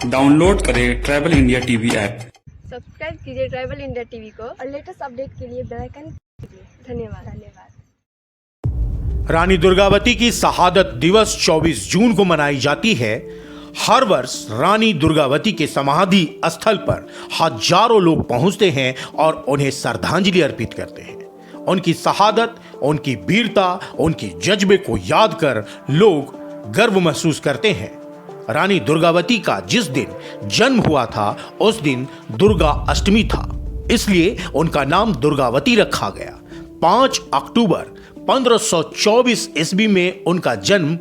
Download करें travel India TV app. Subscribe कीजिए travel India TV को और लेटेस्ट अपडेट के लिए बेल आइकन कीजिए। धन्यवाद। रानी दुर्गावती की शहादत दिवस 24 जून को मनाई जाती है। हर वर्ष रानी दुर्गावती के समाधि स्थल पर हजारों लोग पहुंचते हैं और उन्हें श्रद्धांजलि अर्पित करते हैं। उनकी शहादत, उनकी वीरता, उनकी जज्बे को याद कर लोग गर्व महसूस करते हैं। रानी दुर्गावती का जिस दिन जन्म हुआ था उस दिन दुर्गा अष्टमी था, इसलिए उनका नाम दुर्गावती रखा गया। 5 अक्टूबर 1524 ईस्वी में उनका जन्म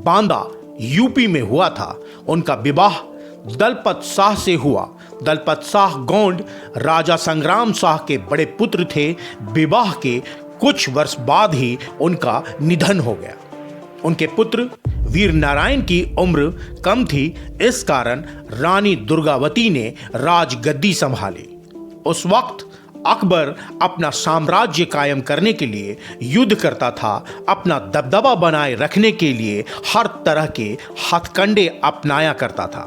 बांदा यूपी में हुआ था। उनका विवाह दलपत शाह से हुआ। दलपत शाह गोंड राजा संग्राम शाह के बड़े पुत्र थे। विवाह के कुछ वर्ष बाद ही उनका निधन हो गया। उनके पुत्र वीर नारायण की उम्र कम थी, इस कारण रानी दुर्गावती ने राजगद्दी संभाली। उस वक्त अकबर अपना साम्राज्य कायम करने के लिए युद्ध करता था। अपना दबदबा बनाए रखने के लिए हर तरह के हथकंडे अपनाया करता था।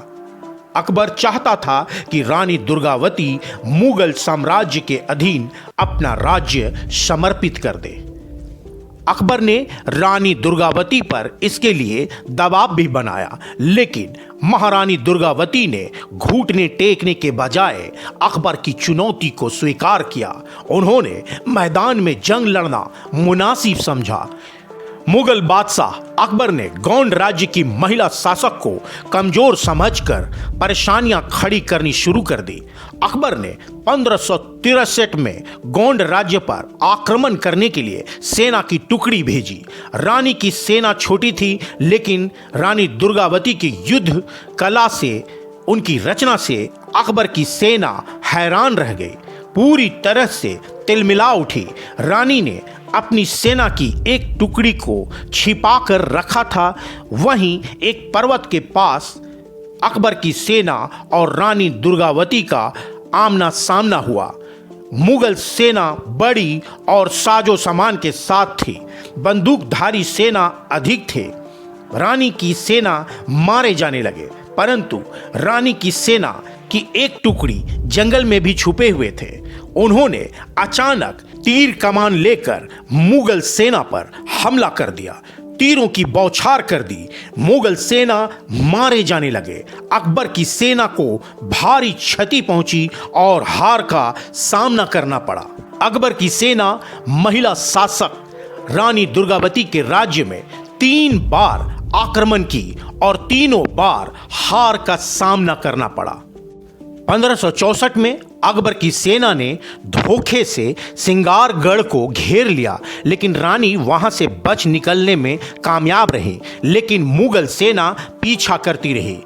अकबर चाहता था कि रानी दुर्गावती मुगल साम्राज्य के अधीन अपना राज्य समर्पित कर दे। अकबर ने रानी दुर्गावती पर इसके लिए दबाव भी बनाया, लेकिन महारानी दुर्गावती ने घुटने टेकने के बजाय अकबर की चुनौती को स्वीकार किया। उन्होंने मैदान में जंग लड़ना मुनासिब समझा। मुगल बादशाह अकबर ने गोंड राज्य की महिला शासक को कमजोर समझकर परेशानियां खड़ी करनी शुरू कर दी। अकबर ने 1563 में गोंड राज्य पर आक्रमण करने के लिए सेना की टुकड़ी भेजी। रानी की सेना छोटी थी, लेकिन रानी दुर्गावती की युद्ध कला से, उनकी रचना से अकबर की सेना हैरान रह गई, पूरी तरह से तिलमिला उठी। रानी ने अपनी सेना की एक टुकड़ी को छिपा कर रखा था। वहीं एक पर्वत के पास अकबर की सेना और रानी दुर्गावती का आमना सामना हुआ। मुगल सेना बड़ी और साजो सामान के साथ थी। बंदूकधारी सेना अधिक थे। रानी की सेना मारे जाने लगे, परंतु रानी की सेना की एक टुकड़ी जंगल में भी छुपे हुए थे। उन्होंने अचानक तीर कमान लेकर मुगल सेना पर हमला कर दिया। तीरों की बौछार कर दी। मुगल सेना मारे जाने लगे। अकबर की सेना को भारी क्षति पहुंची और हार का सामना करना पड़ा। अकबर की सेना महिला शासक रानी दुर्गावती के राज्य में 3 बार आक्रमण की और तीनों बार हार का सामना करना पड़ा। 1564 में अकबर की सेना ने धोखे से सिंगारगढ़ को घेर लिया, लेकिन रानी वहां से बच निकलने में कामयाब रही, लेकिन मुगल सेना पीछा करती रही।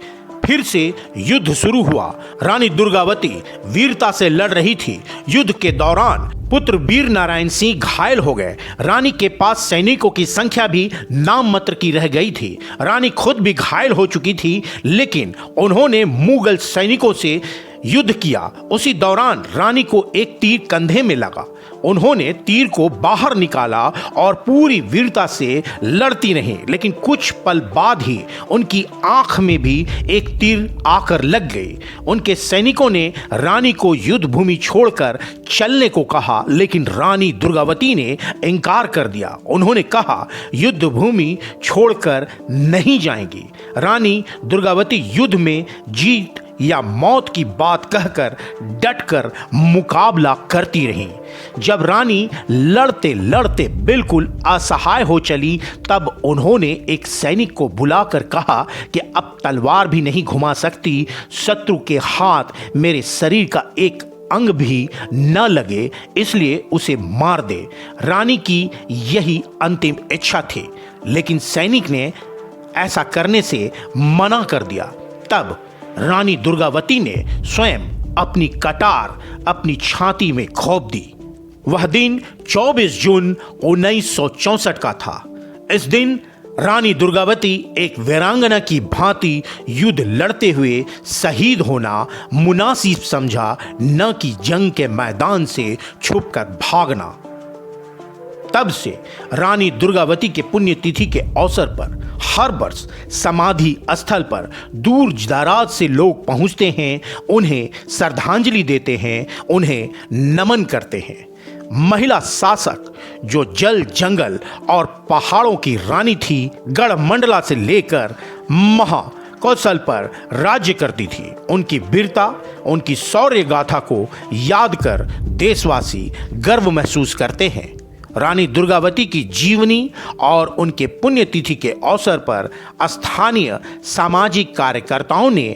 फिर से युद्ध शुरू हुआ। रानी दुर्गावती वीरता से लड़ रही थी। युद्ध के दौरान पुत्र वीर नारायण सिंह घायल हो गए। रानी के पास सैनिकों की संख्या भी नाम मात्र की रह गई थी। रानी खुद भी घायल हो चुकी थी, लेकिन उन्होंने मुगल सैनिकों से युद्ध किया। उसी दौरान रानी को एक तीर कंधे में लगा। उन्होंने तीर को बाहर निकाला और पूरी वीरता से लड़ती रहीं, लेकिन कुछ पल बाद ही उनकी आंख में भी एक तीर आकर लग गई। उनके सैनिकों ने रानी को युद्ध भूमि छोड़कर चलने को कहा, लेकिन रानी दुर्गावती ने इनकार कर दिया। उन्होंने कहा, युद्ध भूमि छोड़कर नहीं जाएंगी। रानी दुर्गावती युद्ध में जीत या मौत की बात कहकर डटकर मुकाबला करती रहीं। जब रानी लड़ते लड़ते बिल्कुल असहाय हो चली, तब उन्होंने एक सैनिक को बुलाकर कहा कि अब तलवार भी नहीं घुमा सकती, शत्रु के हाथ मेरे शरीर का एक अंग भी न लगे, इसलिए उसे मार दे। रानी की यही अंतिम इच्छा थी, लेकिन सैनिक ने ऐसा करने से मना कर दिया। तब रानी दुर्गावती ने स्वयं अपनी कटार अपनी छाती में घोंप दी। वह दिन 24 जून 1964 का था। इस दिन रानी दुर्गावती एक वीरांगना की भांति युद्ध लड़ते हुए शहीद होना मुनासिब समझा, न कि जंग के मैदान से छुपकर भागना। तब से रानी दुर्गावती के पुण्यतिथि के अवसर पर हर वर्ष समाधि स्थल पर दूर दराज से लोग पहुंचते हैं, उन्हें श्रद्धांजलि देते हैं, उन्हें नमन करते हैं। महिला शासक जो जल, जंगल और पहाड़ों की रानी थी, गढ़मंडला से लेकर महाकौशल पर राज्य करती थी, उनकी वीरता, उनकी शौर्य गाथा को याद कर देशवासी गर्व महसूस करते हैं। रानी दुर्गावती की जीवनी और उनके पुण्यतिथि के अवसर पर स्थानीय सामाजिक कार्यकर्ताओं ने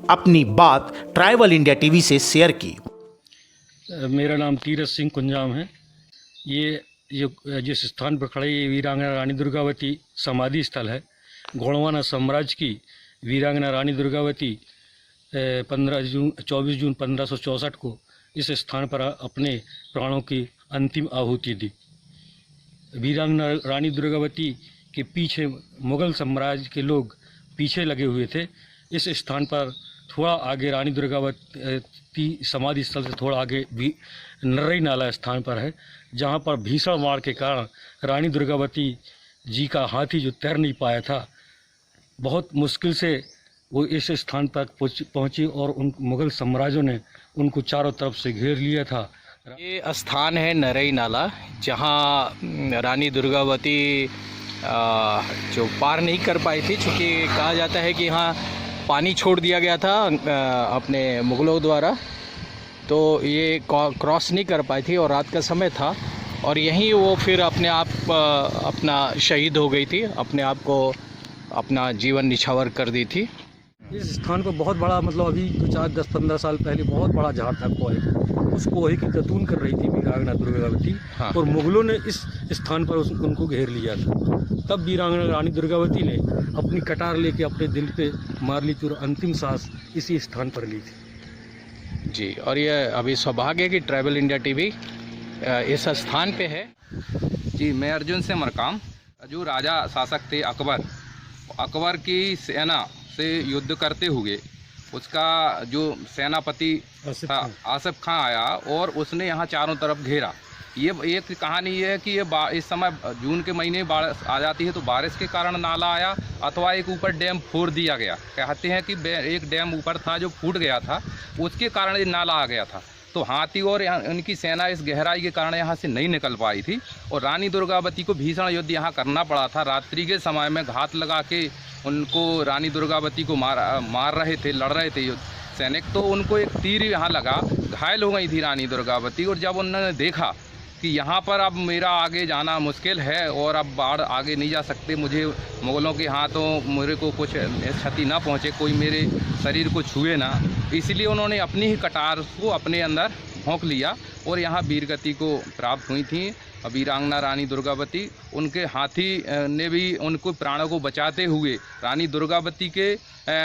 अपनी बात ट्राइबल इंडिया टीवी से शेयर की। मेरा नाम तीरथ सिंह कुंजाम है। ये जिस स्थान पर खड़े ये वीरांगना रानी दुर्गावती समाधि स्थल है। गोंडवाना साम्राज्य की वीरांगना रानी दुर्गावती 24 जून 1564 को इस स्थान पर अपने प्राणों की अंतिम आहुति दी। वीरांगना रानी दुर्गावती के पीछे मुगल साम्राज्य के लोग पीछे लगे हुए थे। इस स्थान पर थोड़ा आगे रानी दुर्गावती समाधि स्थल से थोड़ा आगे भी नरई नाला स्थान पर है, जहाँ पर भीषण मार के कारण रानी दुर्गावती जी का हाथी जो तैर नहीं पाया था, बहुत मुश्किल से वो इस स्थान तक पहुँची और उन मुगल साम्राज्यों ने उनको चारों तरफ से घेर लिया था। ये स्थान है नरई नाला, जहाँ रानी दुर्गावती जो पार नहीं कर पाई थी, चूँकि कहा जाता है कि यहाँ पानी छोड़ दिया गया था अपने मुग़लों द्वारा, तो ये क्रॉस नहीं कर पाई थी और रात का समय था और यहीं वो फिर अपने आप अपना शहीद हो गई थी, अपने आप को अपना जीवन निछावर कर दी थी। इस स्थान पर बहुत बड़ा अभी कुछ 10-15 साल पहले बहुत बड़ा जहाँ था कोहे, उस कोहे की कतून कर रही थी वीरांगना दुर्गावती। हाँ। और मुग़लों ने इस स्थान पर उनको घेर लिया था। तब वीरांगना रानी दुर्गावती ने अपनी कटार लेके अपने दिल पे मार ली थी और अंतिम सांस इसी स्थान पर ली थी। जी, और ये अभी सौभाग्य है कि ट्राइबल इंडिया टीवी इस स्थान पे है। जी, मैं अर्जुन से मरकाम। जो राजा शासक थे अकबर की सेना से युद्ध करते हुए उसका जो सेनापति था आसिफ खां आया और उसने यहाँ चारों तरफ घेरा। ये एक कहानी ये है कि ये इस समय जून के महीने बारिश आ जाती है, तो बारिश के कारण नाला आया अथवा एक ऊपर डैम फोड़ दिया गया। कहते हैं कि एक डैम ऊपर था जो फूट गया था, उसके कारण ये नाला आ गया था। तो हाथी और उनकी सेना इस गहराई के कारण यहाँ से नहीं निकल पाई थी और रानी दुर्गावती को भीषण युद्ध यहाँ करना पड़ा था। रात्रि के समय में घात लगा के उनको रानी दुर्गावती को मार रहे थे, लड़ रहे थे सैनिक, तो उनको एक तीर यहाँ लगा, घायल हो गई थी रानी दुर्गावती। और जब उन्होंने देखा कि यहाँ पर अब मेरा आगे जाना मुश्किल है और अब बाढ़ आगे नहीं जा सकते, मुझे मुग़लों के हाथों मेरे को कुछ क्षति ना पहुँचे, कोई मेरे शरीर को छुए ना, इसलिए उन्होंने अपनी ही कटार को अपने अंदर भोंक लिया और यहाँ वीरगति को प्राप्त हुई थी वीरांगना रानी दुर्गावती। उनके हाथी ने भी उनको प्राणों को बचाते हुए रानी दुर्गावती के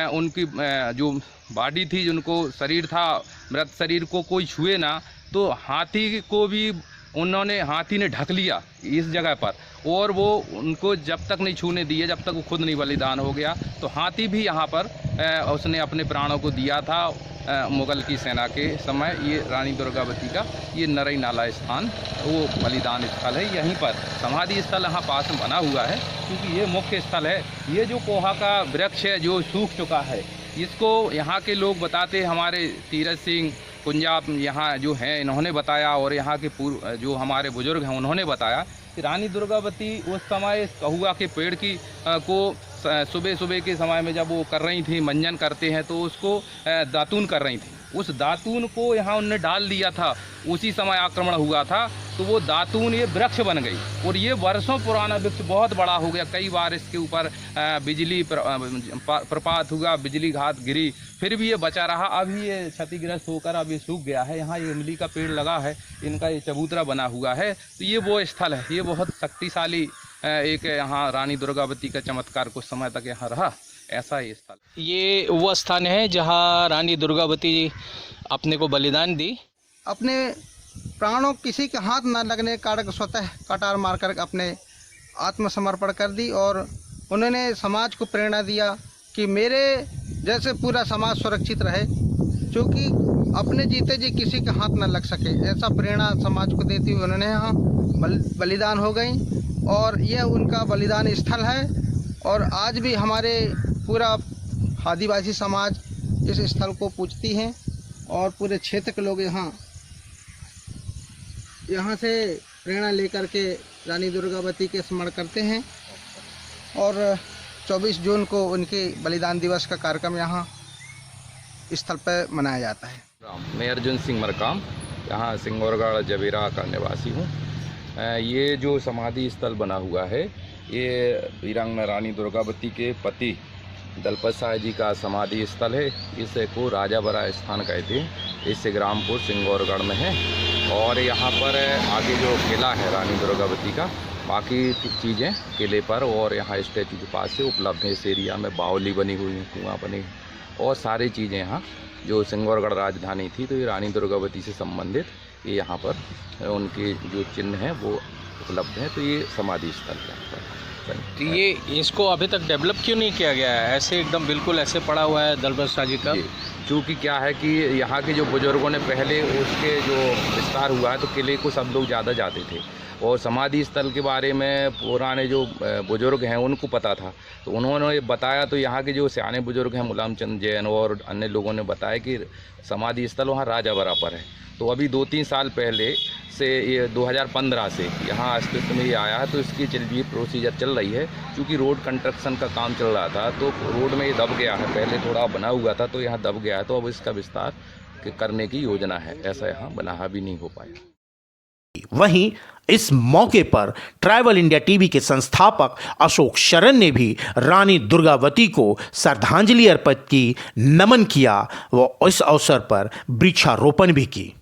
उनकी जो बॉडी थी, जिनको शरीर था, मृत शरीर को कोई छुए ना, तो हाथी को भी हाथी ने ढक लिया इस जगह पर और वो उनको जब तक नहीं छूने दिए, जब तक वो खुद नहीं बलिदान हो गया। तो हाथी भी यहाँ पर उसने अपने प्राणों को दिया था मुग़ल की सेना के समय। ये रानी दुर्गावती का ये नरई नाला स्थान वो बलिदान स्थल है। यहीं पर समाधि स्थल यहाँ पास में बना हुआ है, क्योंकि ये मुख्य स्थल है। ये जो पोहा का वृक्ष है जो सूख चुका है, इसको यहाँ के लोग बताते, हमारे तीरथ सिंह कुंजाब यहाँ जो हैं इन्होंने बताया और यहाँ के पूर्व जो हमारे बुजुर्ग हैं उन्होंने बताया कि रानी दुर्गावती उस समय कहुआ के पेड़ की को सुबह सुबह के समय में जब वो कर रही थी, मंजन करते हैं तो उसको दातून कर रही थी। उस दातून को यहाँ उन्होंने डाल दिया था, उसी समय आक्रमण हुआ था, तो वो दातून ये वृक्ष बन गई और ये वर्षों पुराना वृक्ष बहुत बड़ा हो गया। कई बार इसके ऊपर बिजली प्रपात हुआ, बिजली घात गिरी, फिर भी ये बचा रहा। अभी ये क्षतिग्रस्त होकर अब ये सूख गया है। यहाँ ये इमली का पेड़ लगा है, इनका ये चबूतरा बना हुआ है। तो ये वो स्थल है, ये बहुत शक्तिशाली एक यहाँ रानी दुर्गावती का चमत्कार कुछ समय तक यहाँ रहा, ऐसा ही स्थल। ये वो स्थान है जहाँ रानी दुर्गावती अपने को बलिदान दी। अपने प्राणों किसी के हाथ न लगने के कारण स्वतः कटार मारकर अपने आत्मसमर्पण कर दी और उन्होंने समाज को प्रेरणा दिया कि मेरे जैसे पूरा समाज सुरक्षित रहे। क्योंकि अपने जीते जी किसी के हाथ न लग सके, ऐसा प्रेरणा समाज को देती हुई उन्होंने यहाँ बलिदान हो गई और यह उनका बलिदान स्थल है। और आज भी हमारे पूरा आदिवासी समाज इस स्थल को पूजती हैं और पूरे क्षेत्र के लोग यहाँ से प्रेरणा लेकर के रानी दुर्गावती के स्मरण करते हैं। और 24 जून को उनके बलिदान दिवस का कार्यक्रम यहाँ स्थल पर मनाया जाता है। मैं अर्जुन सिंह मरकाम यहाँ सिंगौरगढ़ जबीरा का निवासी हूँ। ये जो समाधि स्थल बना हुआ है ये वीरांगना रानी दुर्गावती के पति दलपत साय जी का समाधि स्थल है। इसे को राजाबरा स्थान कहते हैं। इस ग्रामपुर सिंगौरगढ़ में है और यहाँ पर आगे जो किला है रानी दुर्गावती का, बाकी चीज़ें किले पर और यहाँ स्टैचू के पास से उपलब्ध है। इस एरिया में बावली बनी हुई है, कुआँ बने और सारी चीज़ें यहाँ जो सिंगौरगढ़ राजधानी थी तो ये रानी दुर्गावती से संबंधित ये यहाँ पर उनके जो चिन्ह हैं वो उपलब्ध हैं। तो ये समाधि स्थल है। तो ये इसको अभी तक डेवलप क्यों नहीं किया गया है? ऐसे एकदम बिल्कुल ऐसे पड़ा हुआ है दलपत साय जी का। चूँकि क्या है कि यहाँ के जो बुज़ुर्गों ने पहले उसके जो विस्तार हुआ है तो किले को सब लोग ज़्यादा जाते थे और समाधि स्थल के बारे में पुराने जो बुज़ुर्ग हैं उनको पता था तो उन्होंने बताया। तो यहाँ के जो सियाने बुज़ुर्ग हैं मुलायम चंद जैन और अन्य लोगों ने बताया कि समाधि स्थल वहाँ राजाबरा पर है। तो अभी 2-3 साल पहले से ये 2015 से यहाँ अस्तित्व में ये आया है। तो इसकी चलिए प्रोसीजर चल रही है। क्योंकि रोड कंस्ट्रक्शन का काम चल रहा था तो रोड में ये दब गया है। पहले थोड़ा बना हुआ था तो यहाँ दब गया है, तो अब इसका विस्तार करने की योजना है। ऐसा यहाँ बना भी नहीं हो पाया। वहीं इस मौके पर ट्राइबल इंडिया टीवी के संस्थापक अशोक शरण ने भी रानी दुर्गावती को श्रद्धांजलि अर्पित की, नमन किया व इस अवसर पर वृक्षारोपण भी की।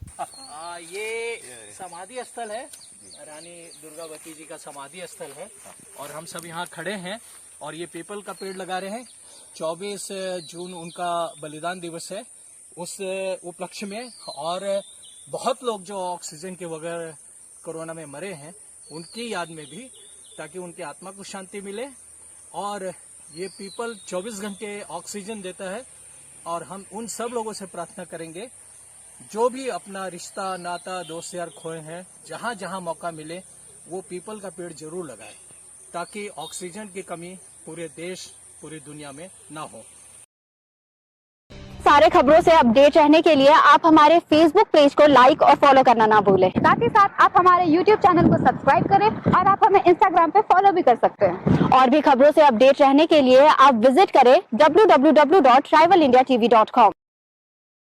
ये समाधि स्थल है, रानी दुर्गावती जी का समाधि स्थल है और हम सब यहाँ खड़े हैं और ये पीपल का पेड़ लगा रहे हैं। 24 जून उनका बलिदान दिवस है, उस उपलक्ष्य में। और बहुत लोग जो ऑक्सीजन के बगैर कोरोना में मरे हैं उनकी याद में भी, ताकि उनकी आत्मा को शांति मिले। और ये पीपल 24 घंटे ऑक्सीजन देता है और हम उन सब लोगों से प्रार्थना करेंगे जो भी अपना रिश्ता नाता दोस्त यार खोए हैं, जहाँ जहाँ मौका मिले वो पीपल का पेड़ जरूर लगाए, ताकि ऑक्सीजन की कमी पूरे देश पूरी दुनिया में ना हो। सारे खबरों से अपडेट रहने के लिए आप हमारे फेसबुक पेज को लाइक और फॉलो करना ना भूलें। साथ ही साथ आप हमारे यूट्यूब चैनल को सब्सक्राइब करें और आप हमें इंस्टाग्राम पे फॉलो भी कर सकते हैं। और भी खबरों से अपडेट रहने के लिए आप विजिट करें www.tribalindiatv.com।